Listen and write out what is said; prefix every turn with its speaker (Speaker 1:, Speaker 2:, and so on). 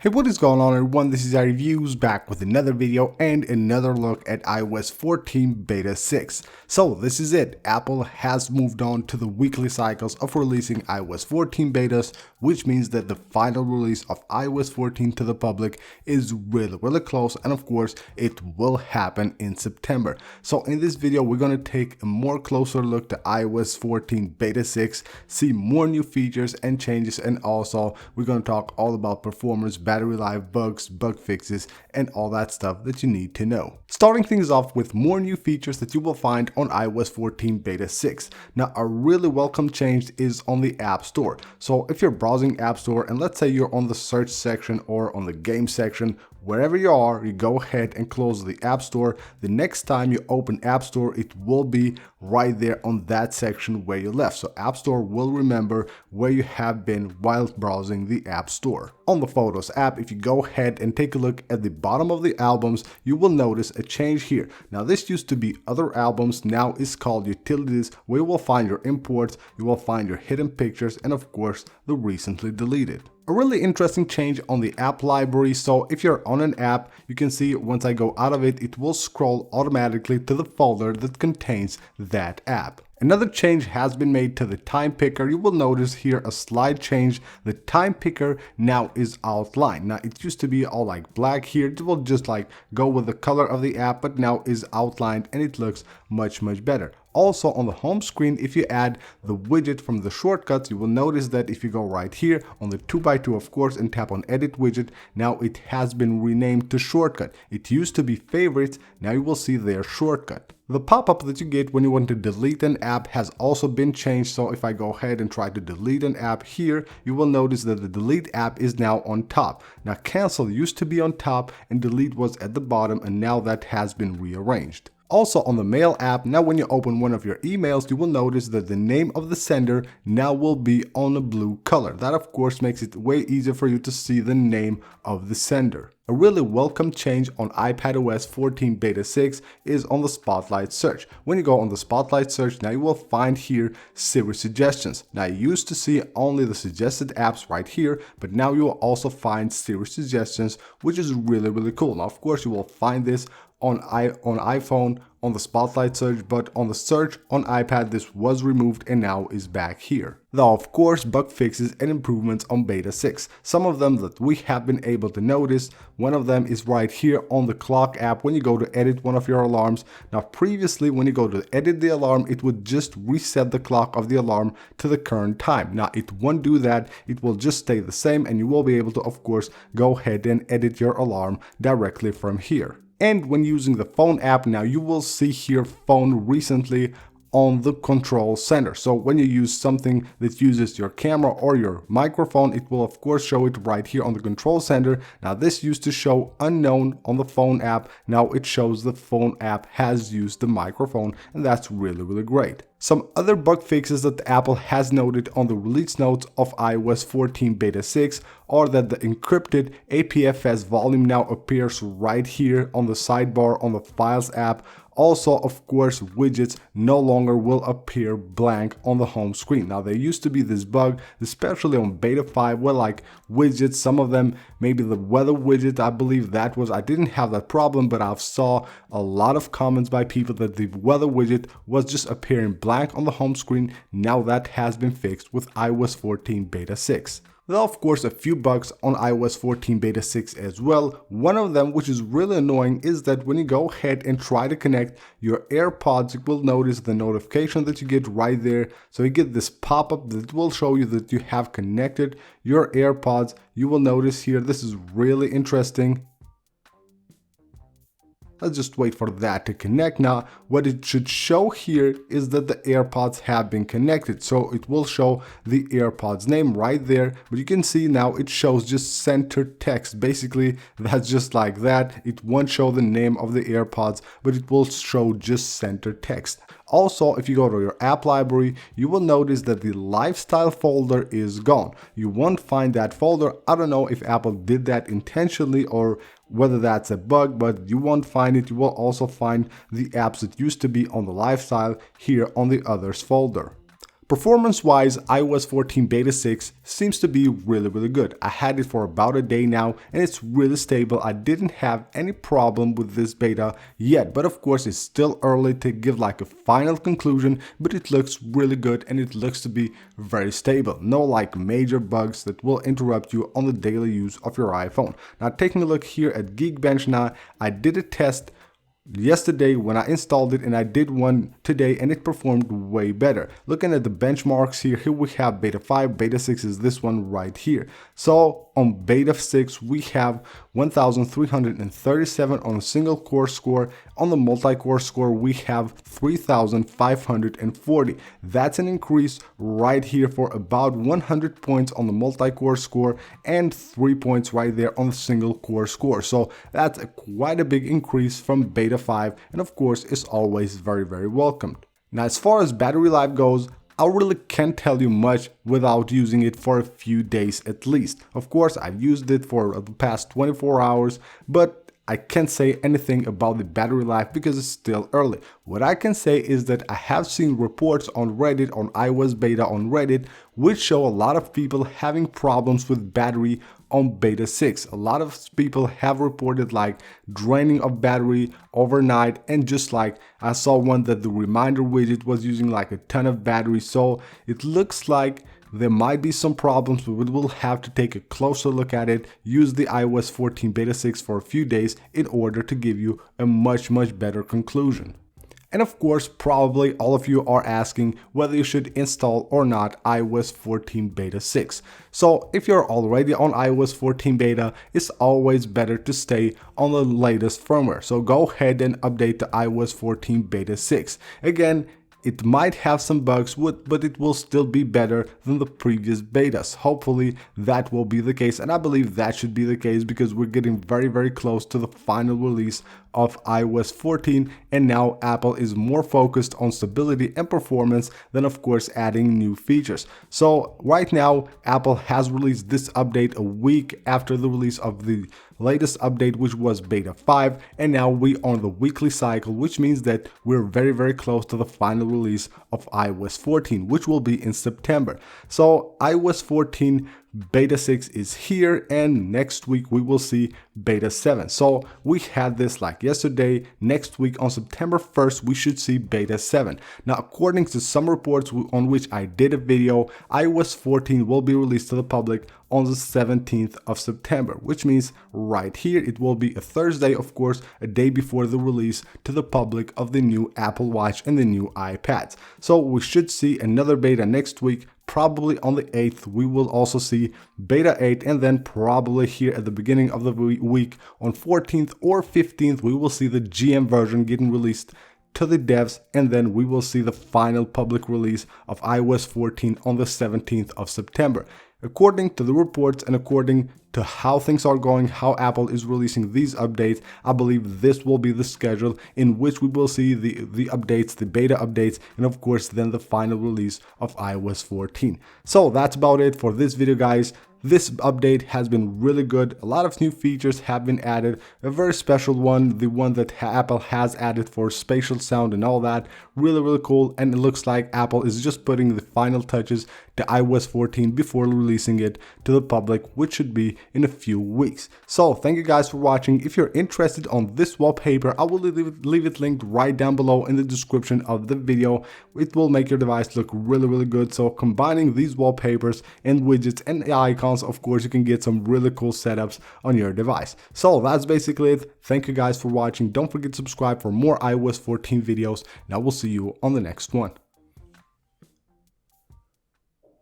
Speaker 1: Hey, what is going on everyone? This is iReviews back with another video and another look at iOS 14 Beta 6. So this is it. Apple has moved on to the weekly cycles of releasing iOS 14 betas, which means that the final release of iOS 14 to the public is really close, and of course it will happen in September. So in this video we're going to take a more closer look to iOS 14 Beta 6, see more new features and changes, and also we're going to talk all about performance, battery life, bugs, bug fixes, and all that stuff that you need to know. Starting things off with more new features that you will find on iOS 14 Beta 6. Now, a really welcome change is on the App Store. So if you're browsing App Store and let's say you're on the search section or on the game section, wherever you are, you go ahead and close the App Store. The next time you open App Store, it will be right there on that section where you left. So App Store will remember where you have been while browsing the App Store. On the Photos app, if you go ahead and take a look at the bottom of the albums, you will notice a change here. Now this used to be Other Albums, now is called Utilities, where you will find your imports, you will find your hidden pictures, and of course the recently deleted. A really interesting change on the app library. So if you're on an app, you can see once I go out of it, it will scroll automatically to the folder that contains that app. Another change has been made to the time picker. You will notice here a slight change. The time picker now is outlined. Now it used to be all like black here. It will just like go with the color of the app, but now is outlined and it looks much better. Also on the home screen, if you add the widget from the shortcuts, you will notice that if you go right here on the 2x2 of course and tap on edit widget, now it has been renamed to shortcut. It used to be favorites, now you will see their shortcut. The pop-up that you get when you want to delete an app has also been changed. So if I go ahead and try to delete an app here, you will notice that the delete app is now on top. Now cancel used to be on top and delete was at the bottom, and now that has been rearranged. Also on the Mail app, now when you open one of your emails, you will notice that the name of the sender now will be on a blue color. That of course makes it way easier for you to see the name of the sender. A really welcome change on iPadOS 14 Beta 6 is on the Spotlight search. When you go on the Spotlight search, now you will find here Siri suggestions. Now you used to see only the suggested apps right here, but now you will also find Siri suggestions, which is really cool. Now of course you will find this on iPhone on the Spotlight search, but on the search on iPad this was removed and now is back here. Though of course bug fixes and improvements on Beta 6. Some of them that we have been able to notice, one of them is right here on the clock app when you go to edit one of your alarms. Now previously when you go to edit the alarm, it would just reset the clock of the alarm to the current time. Now it won't do that, it will just stay the same, and you will be able to of course go ahead and edit your alarm directly from here. And when using the phone app, now you will see here phone recently on the control center. So when you use something that uses your camera or your microphone, it will of course show it right here on the control center. Now this used to show unknown on the phone app. Now it shows the phone app has used the microphone, and that's really great. Some other bug fixes that Apple has noted on the release notes of iOS 14 Beta 6 are that the encrypted APFS volume now appears right here on the sidebar on the Files app. Also, of course, widgets no longer will appear blank on the home screen. Now, there used to be this bug, especially on Beta 5, where like widgets, some of them, maybe the weather widget, I believe that was, I didn't have that problem, but I've saw a lot of comments by people that the weather widget was just appearing blank on the home screen. Now that has been fixed with iOS 14 Beta 6. There are of course a few bugs on iOS 14 Beta 6 as well. One of them, which is really annoying, is that when you go ahead and try to connect your AirPods, you will notice the notification that you get right there. So you get this pop-up that will show you that you have connected your AirPods. You will notice here, this is really interesting. Let's just wait for that to connect. Now, what it should show here is that the AirPods have been connected. So it will show the AirPods name right there. But you can see now it shows just center text. Basically, that's just like that. It won't show the name of the AirPods, but it will show just center text. Also, if you go to your app library, you will notice that the lifestyle folder is gone. You won't find that folder. I don't know if Apple did that intentionally or whether that's a bug, but you won't find it. You will also find the apps that used to be on the lifestyle here on the others folder. Performance-wise, iOS 14 Beta 6 seems to be really good. I had it for about a day now and it's really stable. I didn't have any problem with this beta yet, but of course it's still early to give like a final conclusion, but it looks really good and it looks to be very stable. No like major bugs that will interrupt you on the daily use of your iPhone. Now taking a look here at Geekbench now, I did a test yesterday when I installed it and I did one today and it performed way better. Looking at the benchmarks here we have beta 5, beta 6 is this one right here. So on beta 6 we have 1337 on a single core score. On the multi-core score we have 3540. That's an increase right here for about 100 points on the multi-core score and 3 points right there on the single core score. So that's quite a big increase from beta 5 and of course is always very welcomed. Now as far as battery life goes, I really can't tell you much without using it for a few days at least. Of course I've used it for the past 24 hours, but I can't say anything about the battery life because it's still early. What I can say is that I have seen reports on Reddit, on iOS beta on Reddit, which show a lot of people having problems with battery on beta 6. A lot of people have reported like draining of battery overnight, and just like I saw one that the reminder widget was using like a ton of battery. So it looks like there might be some problems, but we will have to take a closer look at it, use the iOS 14 beta 6 for a few days in order to give you a much better conclusion. And of course, probably all of you are asking whether you should install or not iOS 14 beta 6. So if you're already on iOS 14 beta, it's always better to stay on the latest firmware. So go ahead and update to iOS 14 beta 6. Again, it might have some bugs, but it will still be better than the previous betas. Hopefully that will be the case, and I believe that should be the case because we're getting very close to the final release of iOS 14, and now Apple is more focused on stability and performance than of course adding new features. So right now Apple has released this update a week after the release of the latest update, which was beta 5, and now we are on the weekly cycle, which means that we're very close to the final release of iOS 14, which will be in September. So iOS 14 beta 6 is here, and next week we will see beta 7. So we had this like yesterday. Next week on September 1st we should see beta 7. Now according to some reports on which I did a video, iOS 14 will be released to the public on the 17th of September, which means right here it will be a Thursday, of course, a day before the release to the public of the new Apple Watch and the new iPads. So we should see another beta next week. Probably on the 8th we will also see beta 8, and then probably here at the beginning of the week on 14th or 15th we will see the GM version getting released to the devs, and then we will see the final public release of iOS 14 on the 17th of September. According to the reports and according to how things are going, how Apple is releasing these updates, I believe this will be the schedule in which we will see the updates, the beta updates, and of course then the final release of iOS 14. So that's about it for this video, guys. This update has been really good. A lot of new features have been added. A very special one, the one that Apple has added for spatial sound and all that. Really cool, and it looks like Apple is just putting the final touches to iOS 14 before releasing it to the public, which should be in a few weeks. So thank you guys for watching. If you're interested on this wallpaper, I will leave it linked right down below in the description of the video. It will make your device look really good. So combining these wallpapers and widgets and icons, of course you can get some really cool setups on your device. So that's basically it. Thank you guys for watching. Don't forget to subscribe for more iOS 14 videos, and I will see you on the next one.